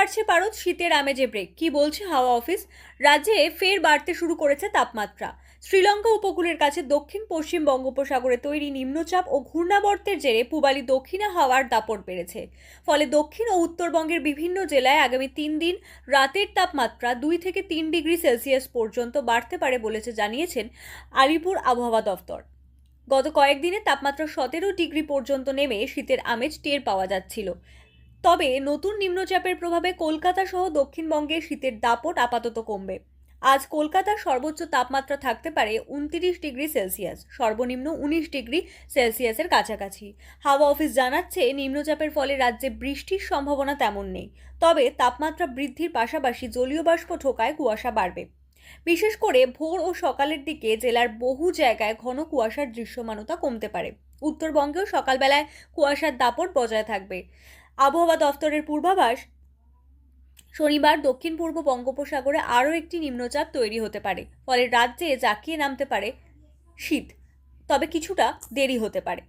বাড়ছে পারদ, শীতের আমেজে ব্রেক। কি বলছে হাওয়া অফিস? রাজ্যে ফের বাড়তে শুরু করেছে তাপমাত্রা। শ্রীলঙ্কা উপকূলের কাছে দক্ষিণ পশ্চিম বঙ্গোপসাগরে তৈরি নিম্নচাপ ও ঘূর্ণাবর্তের জেরে পূবালি দক্ষিণে হাওয়ার দাপট বেড়েছে। ফলে দক্ষিণ ও উত্তরবঙ্গের বিভিন্ন জেলায় আগামী 3 দিন রাতের তাপমাত্রা 2 থেকে 3 ডিগ্রি সেলসিয়াস পর্যন্ত বাড়তে পারে বলে জানিয়েছেন আলিপুর আবহাওয়া দফতর। গত কয়েকদিনে তাপমাত্রা 17 ডিগ্রি পর্যন্ত নেমে শীতের আমেজ টের পাওয়া যাচ্ছিল। তবে নতুন নিম্নচাপের প্রভাবে কলকাতা সহ দক্ষিণবঙ্গে শীতের দাপট আপাতত কমবে। আজ কলকাতার সর্বোচ্চ তাপমাত্রা থাকতে পারে 29 ডিগ্রি সেলসিয়াস, সর্বনিম্ন 19 ডিগ্রি সেলসিয়াসের কাছাকাছি। হাওয়া অফিস জানাচ্ছে, নিম্নচাপের ফলে রাজ্যে বৃষ্টির সম্ভাবনা তেমন নেই। তবে তাপমাত্রা বৃদ্ধির পাশাপাশি জলীয় বাষ্প ঢোকায় কুয়াশা বাড়বে। বিশেষ করে ভোর ও সকালের দিকে জেলার বহু জায়গায় ঘন কুয়াশার দৃশ্যমানতা কমতে পারে। উত্তরবঙ্গেও সকালবেলায় কুয়াশার দাপট বজায় থাকবে। আবহাওয়া দফতরের পূর্বাভাস, শনিবার দক্ষিণ পূর্ব বঙ্গোপসাগরে আরও একটি নিম্নচাপ তৈরি হতে পারে। ফলে রাজ্যে জাঁকিয়ে নামতে পারে শীত, তবে কিছুটা দেরি হতে পারে।